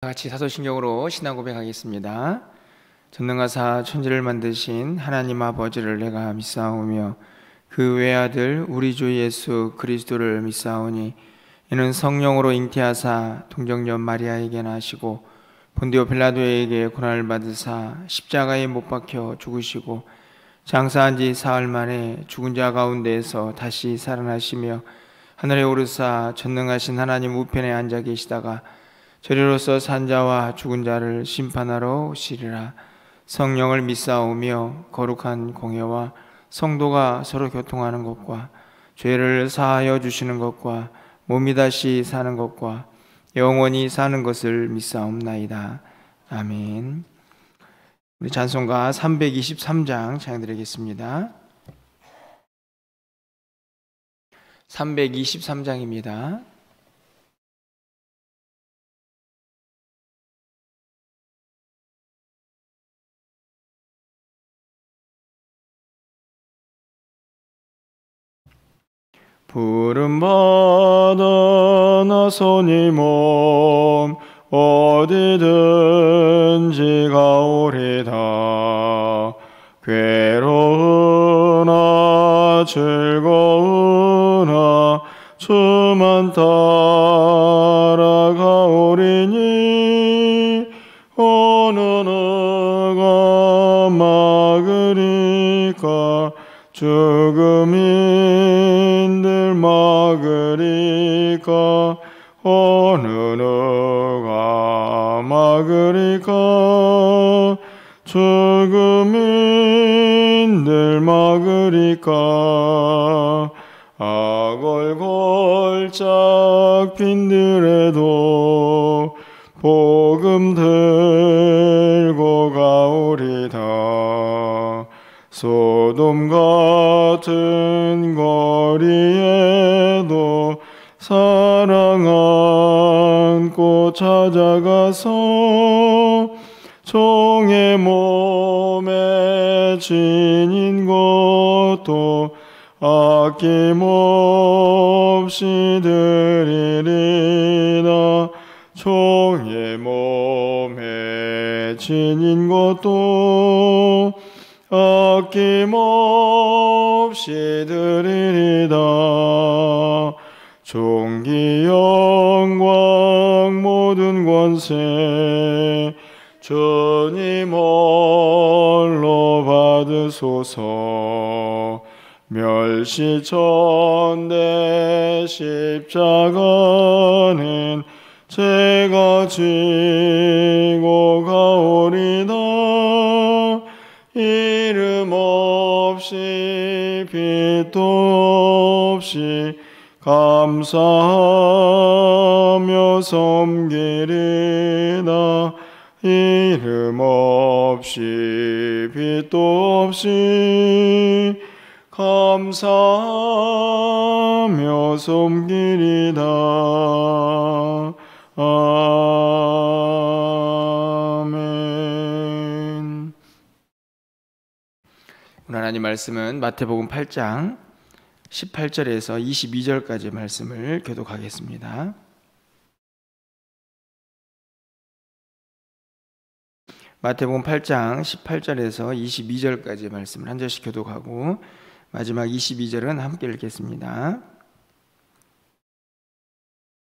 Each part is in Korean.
같이 사도신경으로 신앙 고백하겠습니다. 전능하사 천지를 만드신 하나님 아버지를 내가 믿사오며 그 외아들 우리 주 예수 그리스도를 믿사오니 이는 성령으로 잉태하사 동정녀 마리아에게 나시고 본디오 빌라도에게 고난을 받으사 십자가에 못 박혀 죽으시고 장사한 지 사흘 만에 죽은 자 가운데에서 다시 살아나시며 하늘에 오르사 전능하신 하나님 우편에 앉아 계시다가 저리로서 산자와 죽은 자를 심판하러 오시리라. 성령을 믿사오며 거룩한 공회와 성도가 서로 교통하는 것과 죄를 사하여 주시는 것과 몸이 다시 사는 것과 영원히 사는 것을 믿사옵나이다. 아멘. 우리 찬송가 323장 찬양드리겠습니다. 323장입니다. 부름받아 나서니 몸 어디든지 가오리다. 괴로우나 즐거우나 주만 따라가오리니 어느 누가 막으리까. 죽음인들 막으리까. 어느 누가 막으리까. 죽음인들 막으리까. 악을 골짝 빈들에도 복음 들고 가오리다. 소돔 같은 거리에도 사랑 안고 찾아가서 종의 몸에 지닌 것도 아낌없이 드리리라. 종의 몸에 지닌 것도 아낌없이 드리리다. 존귀 영광 모든 권세 주님 홀로 받으소서. 멸시천대 십자가는 제가 지고 가오리다. 이름 없이 빛도 없이 감사하며 섬기리다. 이름 없이 빛도 없이 감사하며 섬기리다. 아멘. 오늘 하나님 말씀은 마태복음 8장 18절에서 22절까지 말씀을 교독하겠습니다. 마태복음 8장 18절에서 22절까지 말씀을 한 절씩 교독하고 마지막 22절은 함께 읽겠습니다.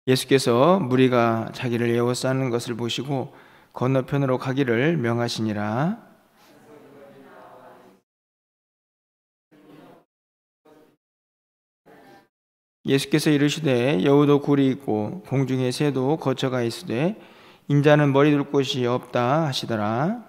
예수께서 무리가 자기를 에워싸는 것을 보시고 건너편으로 가기를 명하시니라. 예수께서 이르시되 여우도 굴이 있고 공중의 새도 거처가 있으되 인자는 머리 둘 곳이 없다 하시더라.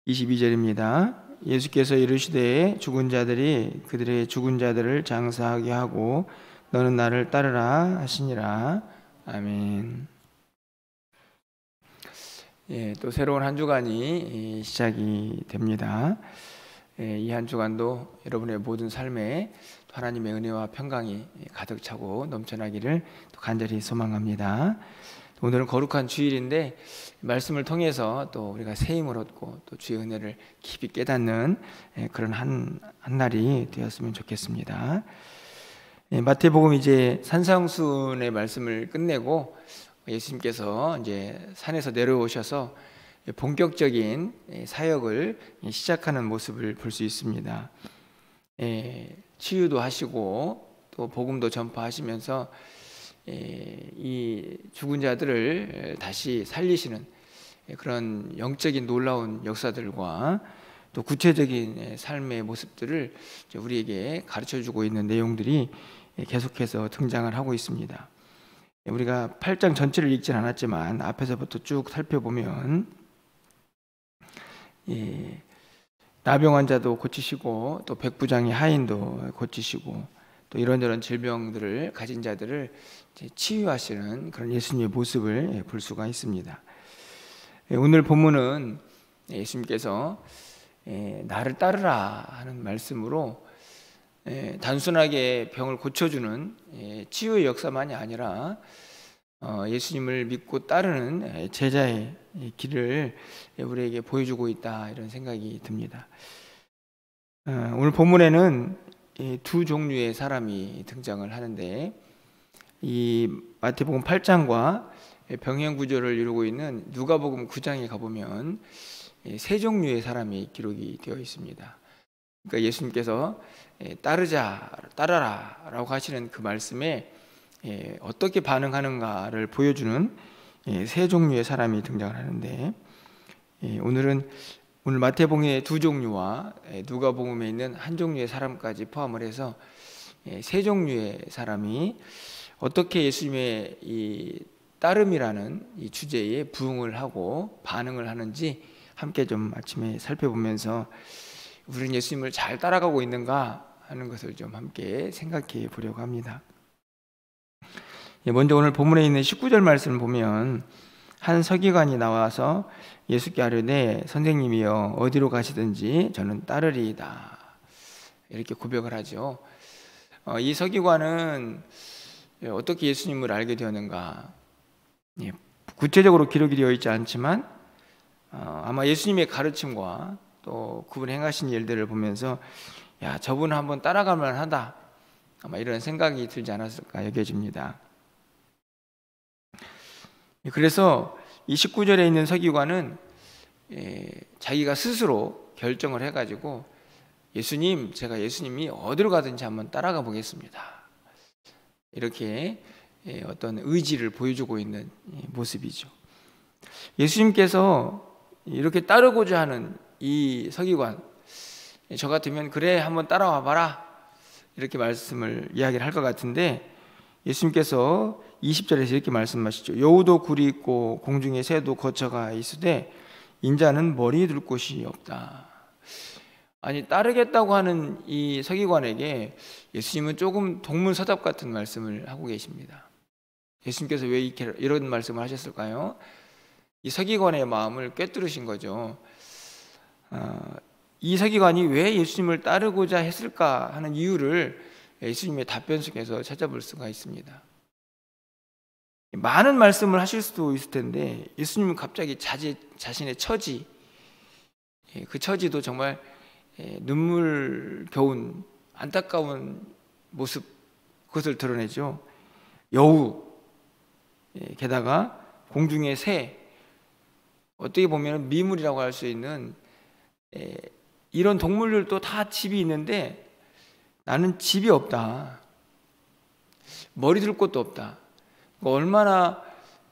(22절입니다) 예수께서 이르시되 죽은 자들이 그들의 죽은 자들을 장사하게 하고 너는 나를 따르라 하시니라. 아멘. 또 새로운 한 주간이 시작이 됩니다. 이 한 주간도 여러분의 모든 삶에 하나님의 은혜와 평강이 가득 차고 넘쳐나기를 간절히 소망합니다. 오늘은 거룩한 주일인데 말씀을 통해서 또 우리가 새 힘을 얻고 또 주의 은혜를 깊이 깨닫는 그런 한 날이 되었으면 좋겠습니다. 마태복음 이제 산상수훈의 말씀을 끝내고 예수님께서 이제 산에서 내려오셔서 본격적인 사역을 시작하는 모습을 볼 수 있습니다. 치유도 하시고 또 복음도 전파하시면서 이 죽은 자들을 다시 살리시는 그런 영적인 놀라운 역사들과 또 구체적인 삶의 모습들을 우리에게 가르쳐주고 있는 내용들이 계속해서 등장을 하고 있습니다. 우리가 8장 전체를 읽진 않았지만 앞에서부터 쭉 살펴보면 나병 환자도 고치시고 또 백부장의 하인도 고치시고 또 이런저런 질병들을 가진 자들을 치유하시는 그런 예수님의 모습을 볼 수가 있습니다. 오늘 본문은 예수님께서 나를 따르라 하는 말씀으로 단순하게 병을 고쳐주는 치유의 역사만이 아니라 예수님을 믿고 따르는 제자의 길을 우리에게 보여주고 있다, 이런 생각이 듭니다. 오늘 본문에는 두 종류의 사람이 등장을 하는데 이 마태복음 8장과 병행 구조를 이루고 있는 누가복음 9장에 가보면 세 종류의 사람이 기록이 되어 있습니다. 그러니까 예수님께서 따라라 라고 하시는 그 말씀에 어떻게 반응하는가를 보여주는 세 종류의 사람이 등장을 하는데 오늘 마태복음의 두 종류와 누가복음에 있는 한 종류의 사람까지 포함을 해서 세 종류의 사람이 어떻게 예수님의 이 따름이라는 이 주제에 부응을 하고 반응을 하는지 함께 좀 아침에 살펴보면서 우리는 예수님을 잘 따라가고 있는가 하는 것을 좀 함께 생각해 보려고 합니다. 먼저 오늘 본문에 있는 19절 말씀을 보면 한 서기관이 나와서 예수께 아뢰되 선생님이여 어디로 가시든지 저는 따르리이다, 이렇게 고백을 하죠. 이 서기관은 어떻게 예수님을 알게 되었는가, 구체적으로 기록이 되어 있지 않지만 아마 예수님의 가르침과 또 그분 행하신 일들을 보면서 야, 저분 한번 따라가면 하다, 아마 이런 생각이 들지 않았을까 여겨집니다. 그래서 이 19절에 있는 서기관은 자기가 스스로 결정을 해가지고 예수님, 제가 예수님이 어디로 가든지 한번 따라가 보겠습니다, 이렇게 어떤 의지를 보여주고 있는 모습이죠. 예수님께서 이렇게 따르고자 하는 이 서기관, 저 같으면 그래 한번 따라와 봐라, 이렇게 말씀을 이야기를 할 것 같은데 예수님께서 20절에서 이렇게 말씀하시죠. 여우도 굴이 있고 공중에 새도 거처가 있으되 인자는 머리 둘 곳이 없다. 아니, 따르겠다고 하는 이 서기관에게 예수님은 조금 동문서답 같은 말씀을 하고 계십니다. 예수님께서 왜 이런 말씀을 하셨을까요? 이 서기관의 마음을 꿰뚫으신 거죠. 이 서기관이 왜 예수님을 따르고자 했을까 하는 이유를 예수님의 답변 속에서 찾아볼 수가 있습니다. 많은 말씀을 하실 수도 있을 텐데 예수님은 갑자기 자신의 처지, 그 처지도 정말 눈물겨운 안타까운 모습, 그것을 드러내죠. 여우, 게다가 공중의 새, 어떻게 보면 미물이라고 할 수 있는 이런 동물들도 다 집이 있는데 나는 집이 없다, 머리 둘 곳도 없다, 얼마나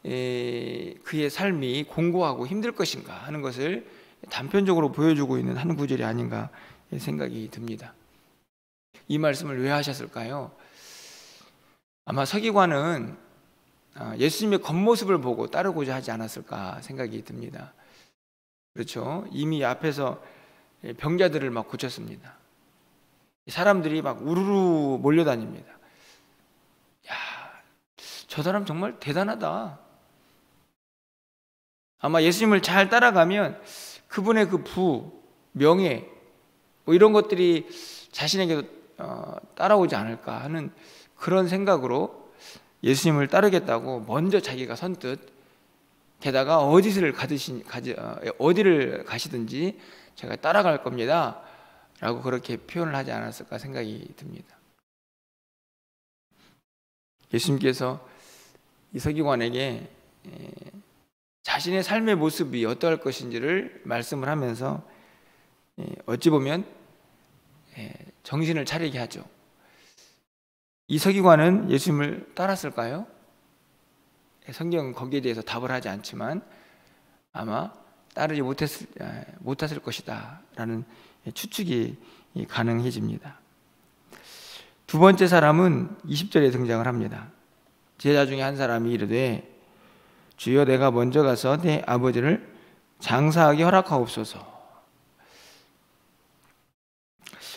그의 삶이 공고하고 힘들 것인가 하는 것을 단편적으로 보여주고 있는 한 구절이 아닌가 생각이 듭니다. 이 말씀을 왜 하셨을까요? 아마 서기관은 예수님의 겉모습을 보고 따르고자 하지 않았을까 생각이 듭니다. 그렇죠? 이미 앞에서 병자들을 막 고쳤습니다. 사람들이 막 우르르 몰려다닙니다. 야, 저 사람 정말 대단하다. 아마 예수님을 잘 따라가면 그분의 그 부, 명예, 뭐 이런 것들이 자신에게도 따라오지 않을까 하는 그런 생각으로 예수님을 따르겠다고 먼저 자기가 선뜻 게다가 어디를 가시든지 제가 따라갈 겁니다 라고 그렇게 표현을 하지 않았을까 생각이 듭니다. 예수님께서 이 서기관에게 자신의 삶의 모습이 어떠할 것인지를 말씀을 하면서 어찌 보면 정신을 차리게 하죠. 이 서기관은 예수님을 따랐을까요? 성경은 거기에 대해서 답을 하지 않지만 아마 따르지 못했을 것이다 라는 추측이 가능해집니다. 두 번째 사람은 20절에 등장을 합니다. 제자 중에 한 사람이 이르되 주여 내가 먼저 가서 내 아버지를 장사하게 허락하옵소서.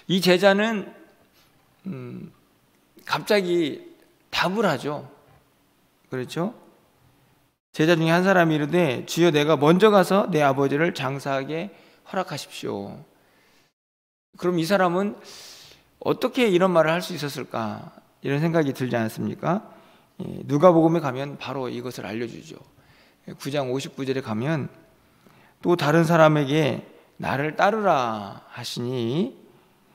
이 제자는 갑자기 답을 하죠. 그렇죠? 제자 중에 한 사람이 이르되 주여 내가 먼저 가서 내 아버지를 장사하게 허락하십시오. 그럼 이 사람은 어떻게 이런 말을 할 수 있었을까? 이런 생각이 들지 않습니까? 누가복음에 가면 바로 이것을 알려주죠. 9장 59절에 가면 또 다른 사람에게 나를 따르라 하시니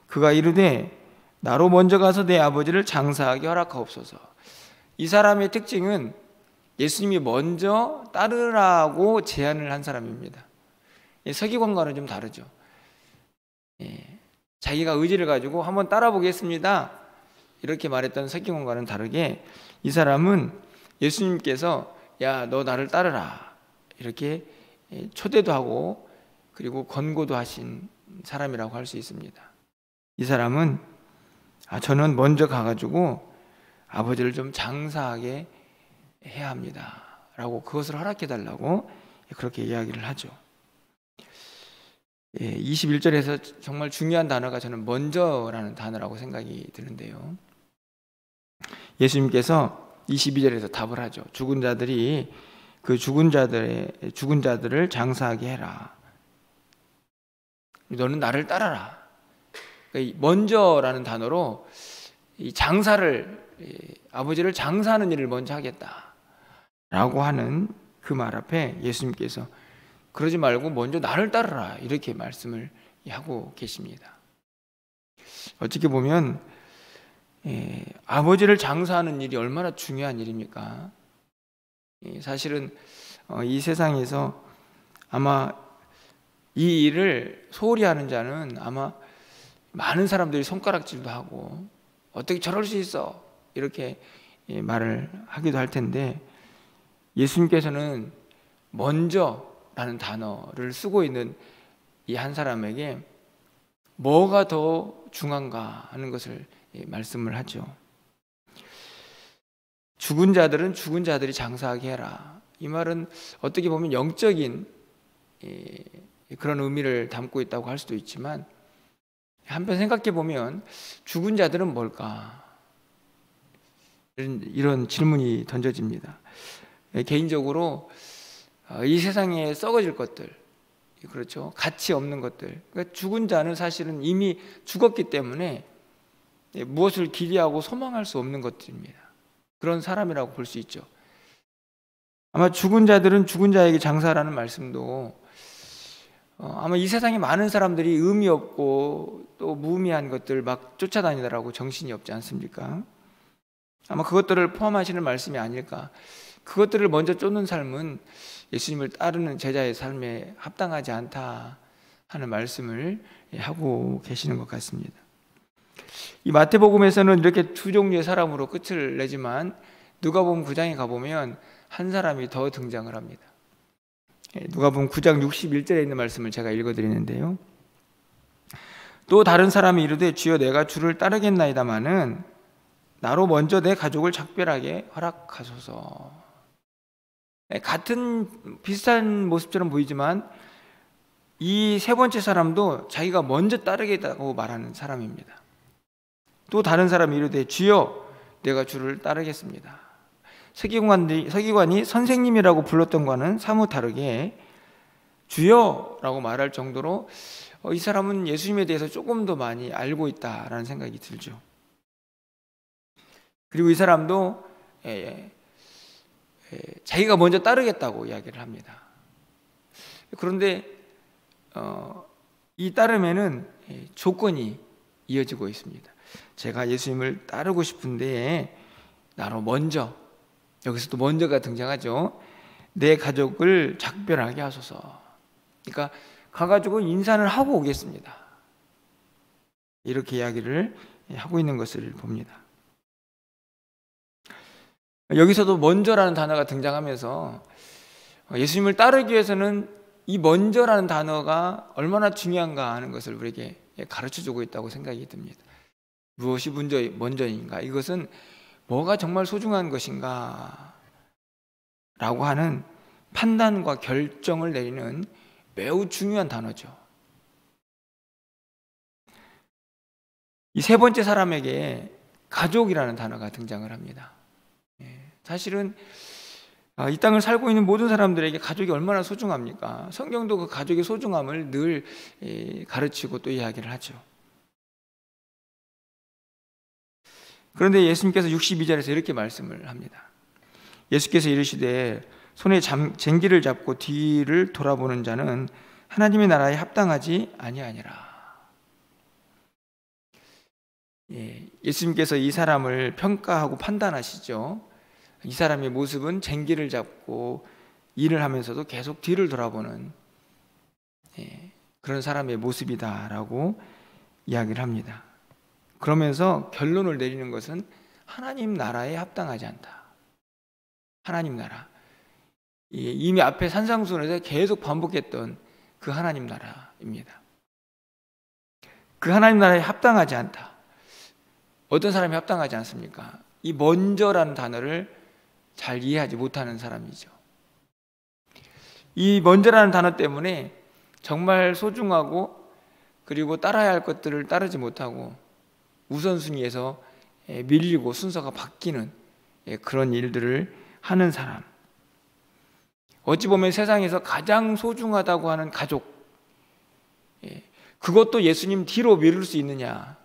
그가 이르되 나로 먼저 가서 내 아버지를 장사하게 허락하옵소서. 이 사람의 특징은 예수님이 먼저 따르라고 제안을 한 사람입니다. 서기관과는 좀 다르죠. 자기가 의지를 가지고 한번 따라 보겠습니다 이렇게 말했던 서기관과는 다르게 이 사람은 예수님께서 야, 너 나를 따르라 이렇게 초대도 하고 그리고 권고도 하신 사람이라고 할 수 있습니다. 이 사람은 저는 먼저 가가지고 아버지를 좀 장사하게 해야 합니다 라고 그것을 허락해 달라고 그렇게 이야기를 하죠. 21절에서 정말 중요한 단어가 저는 먼저라는 단어라고 생각이 드는데요. 예수님께서 22절에서 답을 하죠. 죽은 자들이 그 죽은 자들을 장사하게 해라. 너는 나를 따라라. 먼저라는 단어로 이 장사를 아버지를 장사하는 일을 먼저 하겠다라고 하는 그 말 앞에 예수님께서 그러지 말고 먼저 나를 따르라 이렇게 말씀을 하고 계십니다. 어떻게 보면 아버지를 장사하는 일이 얼마나 중요한 일입니까? 사실은 이 세상에서 아마 이 일을 소홀히 하는 자는 아마 많은 사람들이 손가락질도 하고 어떻게 저럴 수 있어 이렇게 말을 하기도 할 텐데 예수님께서는 먼저라는 단어를 쓰고 있는 이 한 사람에게 뭐가 더 중요한가 하는 것을 말씀을 하죠. 죽은 자들은 죽은 자들이 장사하게 해라. 이 말은 어떻게 보면 영적인 그런 의미를 담고 있다고 할 수도 있지만 한편 생각해 보면 죽은 자들은 뭘까? 이런 질문이 던져집니다. 개인적으로 이 세상에 썩어질 것들, 그렇죠? 가치 없는 것들. 그러니까 죽은 자는 사실은 이미 죽었기 때문에 무엇을 기대하고 소망할 수 없는 것들입니다. 그런 사람이라고 볼 수 있죠. 아마 죽은 자들은 죽은 자에게 장사라는 말씀도 아마 이 세상에 많은 사람들이 의미 없고 또 무의미한 것들 막 쫓아다니더라고 정신이 없지 않습니까? 아마 그것들을 포함하시는 말씀이 아닐까. 그것들을 먼저 쫓는 삶은 예수님을 따르는 제자의 삶에 합당하지 않다 하는 말씀을 하고 계시는 것 같습니다. 이 마태복음에서는 이렇게 두 종류의 사람으로 끝을 내지만 누가복음 9장에 가보면 한 사람이 더 등장을 합니다. 누가복음 9장 61절에 있는 말씀을 제가 읽어드리는데요. 또 다른 사람이 이르되 주여 내가 주를 따르겠나이다마는 나로 먼저 내 가족을 작별하게 허락하소서. 같은 비슷한 모습처럼 보이지만 이 세 번째 사람도 자기가 먼저 따르겠다고 말하는 사람입니다. 또 다른 사람이 이르되 주여 내가 주를 따르겠습니다. 서기관이 선생님이라고 불렀던 것과는 사뭇 다르게 주여라고 말할 정도로 이 사람은 예수님에 대해서 조금 더 많이 알고 있다라는 생각이 들죠. 그리고 이 사람도 자기가 먼저 따르겠다고 이야기를 합니다. 그런데 이 따름에는 조건이 이어지고 있습니다. 제가 예수님을 따르고 싶은데 나로 먼저, 여기서 또 먼저가 등장하죠. 내 가족을 작별하게 하소서. 그러니까 가가지고 인사를 하고 오겠습니다. 이렇게 이야기를 하고 있는 것을 봅니다. 여기서도 먼저라는 단어가 등장하면서 예수님을 따르기 위해서는 이 먼저라는 단어가 얼마나 중요한가 하는 것을 우리에게 가르쳐주고 있다고 생각이 듭니다. 무엇이 먼저인가? 이것은 뭐가 정말 소중한 것인가? 라고 하는 판단과 결정을 내리는 매우 중요한 단어죠. 이 세 번째 사람에게 가족이라는 단어가 등장을 합니다. 사실은 이 땅을 살고 있는 모든 사람들에게 가족이 얼마나 소중합니까? 성경도 그 가족의 소중함을 늘 가르치고 또 이야기를 하죠. 그런데 예수님께서 62절에서 이렇게 말씀을 합니다. 예수께서 이르시되 손에 쟁기를 잡고 뒤를 돌아보는 자는 하나님의 나라에 합당하지 아니하니라. 예수님께서 이 사람을 평가하고 판단하시죠. 이 사람의 모습은 쟁기를 잡고 일을 하면서도 계속 뒤를 돌아보는 그런 사람의 모습이다라고 이야기를 합니다. 그러면서 결론을 내리는 것은 하나님 나라에 합당하지 않다. 하나님 나라. 이미 앞에 산상수훈에서 계속 반복했던 그 하나님 나라입니다. 그 하나님 나라에 합당하지 않다. 어떤 사람이 합당하지 않습니까? 이 먼저라는 단어를 잘 이해하지 못하는 사람이죠. 이 먼저라는 단어 때문에 정말 소중하고 그리고 따라야 할 것들을 따르지 못하고 우선순위에서 밀리고 순서가 바뀌는 그런 일들을 하는 사람. 어찌 보면 세상에서 가장 소중하다고 하는 가족, 그것도 예수님 뒤로 미룰 수 있느냐,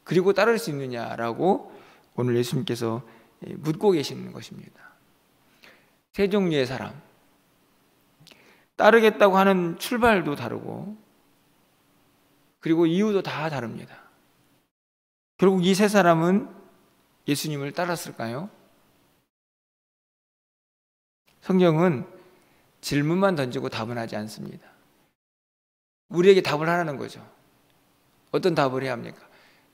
그리고 따를 수 있느냐라고 오늘 예수님께서 묻고 계시는 것입니다. 세 종류의 사람, 따르겠다고 하는 출발도 다르고 그리고 이유도 다 다릅니다. 결국 이 세 사람은 예수님을 따랐을까요? 성경은 질문만 던지고 답은 하지 않습니다. 우리에게 답을 하라는 거죠. 어떤 답을 해야 합니까?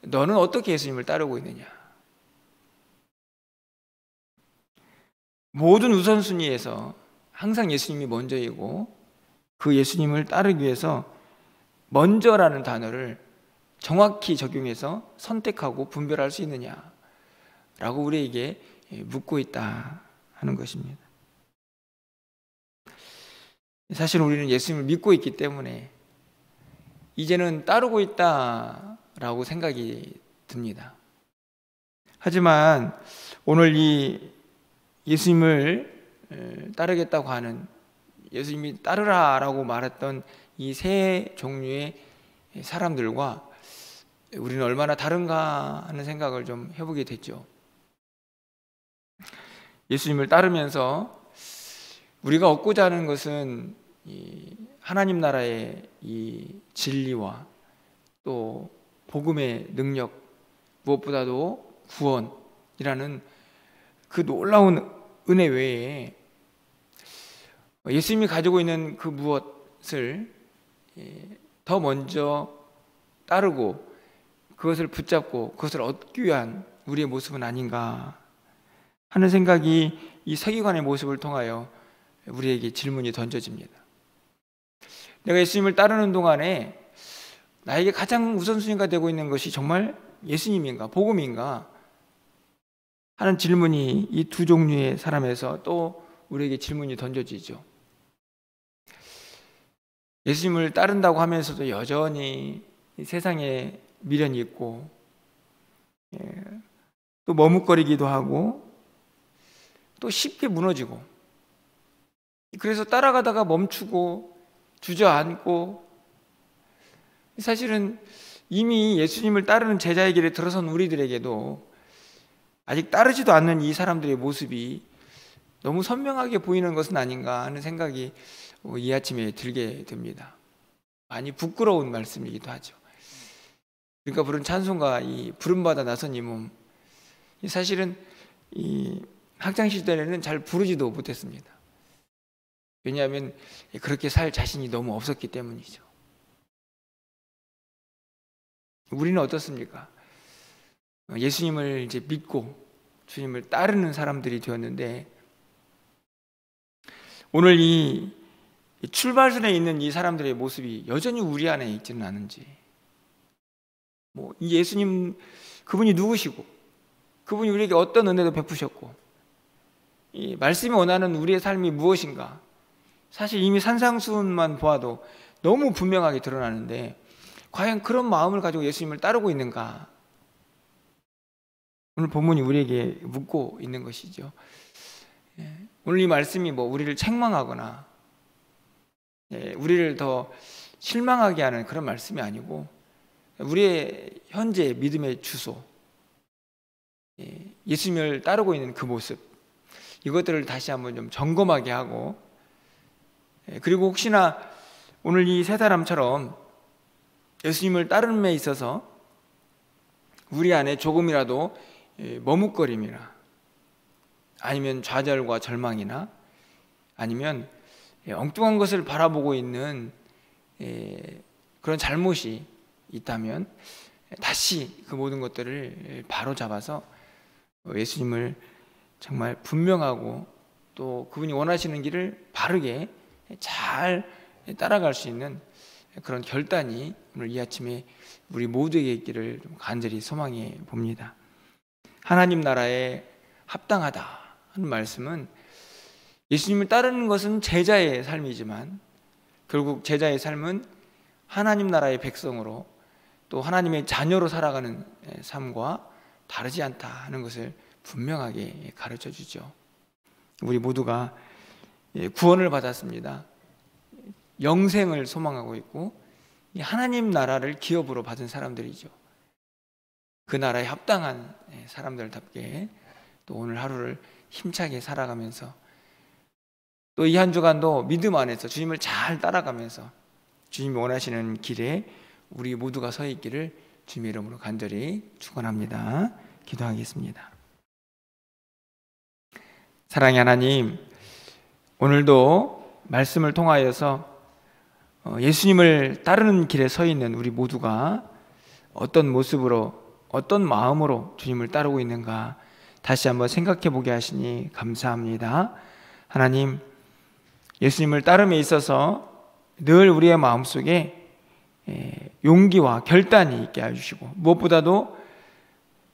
너는 어떻게 예수님을 따르고 있느냐? 모든 우선순위에서 항상 예수님이 먼저이고 그 예수님을 따르기 위해서 먼저라는 단어를 정확히 적용해서 선택하고 분별할 수 있느냐라고 우리에게 묻고 있다 하는 것입니다. 사실 우리는 예수님을 믿고 있기 때문에 이제는 따르고 있다라고 생각이 듭니다. 하지만 오늘 이 예수님을 따르겠다고 하는, 예수님이 따르라라고 말했던 이 세 종류의 사람들과 우리는 얼마나 다른가 하는 생각을 좀 해보게 됐죠. 예수님을 따르면서 우리가 얻고자 하는 것은 이 하나님 나라의 이 진리와 또 복음의 능력, 무엇보다도 구원이라는 그 놀라운 은혜 외에 예수님이 가지고 있는 그 무엇을 더 먼저 따르고 그것을 붙잡고 그것을 얻기 위한 우리의 모습은 아닌가 하는 생각이 이 서기관의 모습을 통하여 우리에게 질문이 던져집니다. 내가 예수님을 따르는 동안에 나에게 가장 우선순위가 되고 있는 것이 정말 예수님인가, 복음인가 하는 질문이 이 두 종류의 사람에서 또 우리에게 질문이 던져지죠. 예수님을 따른다고 하면서도 여전히 세상에 미련이 있고 또 머뭇거리기도 하고 또 쉽게 무너지고, 그래서 따라가다가 멈추고 주저앉고, 사실은 이미 예수님을 따르는 제자의 길에 들어선 우리들에게도 아직 따르지도 않는 이 사람들의 모습이 너무 선명하게 보이는 것은 아닌가 하는 생각이 이 아침에 들게 됩니다. 많이 부끄러운 말씀이기도 하죠. 그러니까 부른 찬송가 이 부름받아 나선 이 몸, 사실은 이 학창시절에는 잘 부르지도 못했습니다. 왜냐하면 그렇게 살 자신이 너무 없었기 때문이죠. 우리는 어떻습니까? 예수님을 이제 믿고 주님을 따르는 사람들이 되었는데, 오늘 이 출발선에 있는 이 사람들의 모습이 여전히 우리 안에 있지는 않은지, 이 예수님, 그분이 누구시고 그분이 우리에게 어떤 은혜도 베푸셨고 이 말씀이 원하는 우리의 삶이 무엇인가, 사실 이미 산상수훈만 보아도 너무 분명하게 드러나는데 과연 그런 마음을 가지고 예수님을 따르고 있는가, 오늘 본문이 우리에게 묻고 있는 것이죠. 오늘 이 말씀이 우리를 책망하거나 우리를 더 실망하게 하는 그런 말씀이 아니고, 우리의 현재 믿음의 주소, 예수님을 따르고 있는 그 모습, 이것들을 다시 한번 좀 점검하게 하고, 그리고 혹시나 오늘 이 세 사람처럼 예수님을 따름에 있어서 우리 안에 조금이라도 머뭇거림이나 아니면 좌절과 절망이나 아니면 엉뚱한 것을 바라보고 있는 그런 잘못이 있다면 다시 그 모든 것들을 바로 잡아서 예수님을 정말 분명하고 또 그분이 원하시는 길을 바르게 잘 따라갈 수 있는 그런 결단이 오늘 이 아침에 우리 모두에게 있기를 간절히 소망해 봅니다. 하나님 나라에 합당하다 하는 말씀은, 예수님을 따르는 것은 제자의 삶이지만 결국 제자의 삶은 하나님 나라의 백성으로 또 하나님의 자녀로 살아가는 삶과 다르지 않다 하는 것을 분명하게 가르쳐 주죠. 우리 모두가 구원을 받았습니다. 영생을 소망하고 있고 하나님 나라를 기업으로 받은 사람들이죠. 그 나라에 합당한 사람들답게 또 오늘 하루를 힘차게 살아가면서 또 이 한 주간도 믿음 안에서 주님을 잘 따라가면서 주님이 원하시는 길에 우리 모두가 서 있기를 주님의 이름으로 간절히 축원합니다. 기도하겠습니다. 사랑의 하나님, 오늘도 말씀을 통하여서 예수님을 따르는 길에 서 있는 우리 모두가 어떤 모습으로 어떤 마음으로 주님을 따르고 있는가 다시 한번 생각해 보게 하시니 감사합니다. 하나님, 예수님을 따름에 있어서 늘 우리의 마음속에 용기와 결단이 있게 해주시고 무엇보다도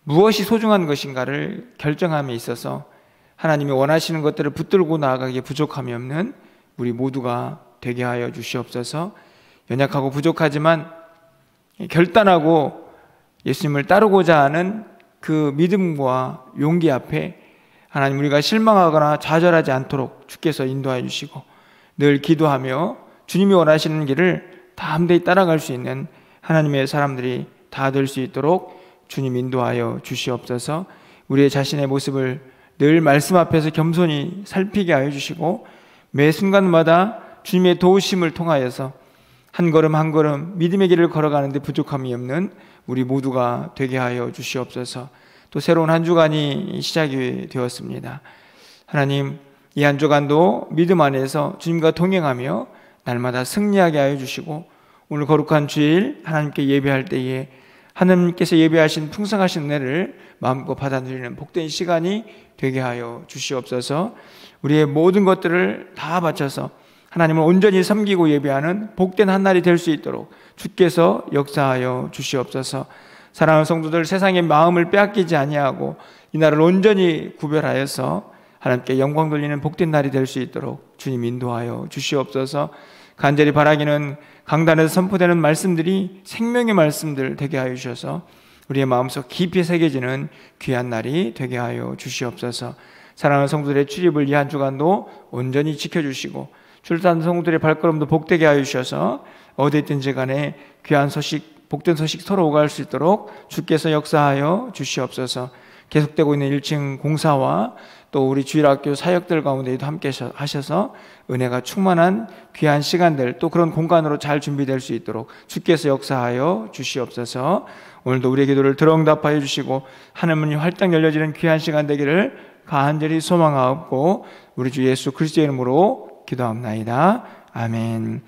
무엇이 소중한 것인가를 결정함에 있어서 하나님이 원하시는 것들을 붙들고 나아가기에 부족함이 없는 우리 모두가 되게 하여 주시옵소서. 연약하고 부족하지만 결단하고 예수님을 따르고자 하는 그 믿음과 용기 앞에 하나님, 우리가 실망하거나 좌절하지 않도록 주께서 인도하여 주시고 늘 기도하며 주님이 원하시는 길을 담대히 따라갈 수 있는 하나님의 사람들이 다 될 수 있도록 주님 인도하여 주시옵소서. 우리의 자신의 모습을 늘 말씀 앞에서 겸손히 살피게 하여 주시고 매 순간마다 주님의 도우심을 통하여서 한 걸음 한 걸음 믿음의 길을 걸어가는데 부족함이 없는 우리 모두가 되게 하여 주시옵소서. 또 새로운 한 주간이 시작이 되었습니다. 하나님, 이 한 주간도 믿음 안에서 주님과 동행하며 날마다 승리하게 하여 주시고 오늘 거룩한 주일 하나님께 예배할 때에 하나님께서 예배하신 풍성하신 은혜를 마음껏 받아들이는 복된 시간이 되게 하여 주시옵소서. 우리의 모든 것들을 다 바쳐서 하나님을 온전히 섬기고 예배하는 복된 한 날이 될 수 있도록 주께서 역사하여 주시옵소서. 사랑하는 성도들, 세상의 마음을 빼앗기지 아니하고 이 날을 온전히 구별하여서 하나님께 영광 돌리는 복된 날이 될 수 있도록 주님 인도하여 주시옵소서. 간절히 바라기는 강단에서 선포되는 말씀들이 생명의 말씀들 되게 하여 주셔서 우리의 마음속 깊이 새겨지는 귀한 날이 되게 하여 주시옵소서. 사랑하는 성도들의 출입을 이 한 주간도 온전히 지켜주시고 출산 성도들의 발걸음도 복되게 하여 주셔서 어디 있든지 간에 귀한 소식, 복된 소식 서로 오갈 수 있도록 주께서 역사하여 주시옵소서. 계속되고 있는 1층 공사와 또 우리 주일학교 사역들 가운데에도 함께 하셔서 은혜가 충만한 귀한 시간들, 또 그런 공간으로 잘 준비될 수 있도록 주께서 역사하여 주시옵소서. 오늘도 우리의 기도를 들어응답하여 주시고 하늘문이 활짝 열려지는 귀한 시간 되기를 간절히 소망하옵고 우리 주 예수 그리스도의 이름으로 기도합나이다. 아멘.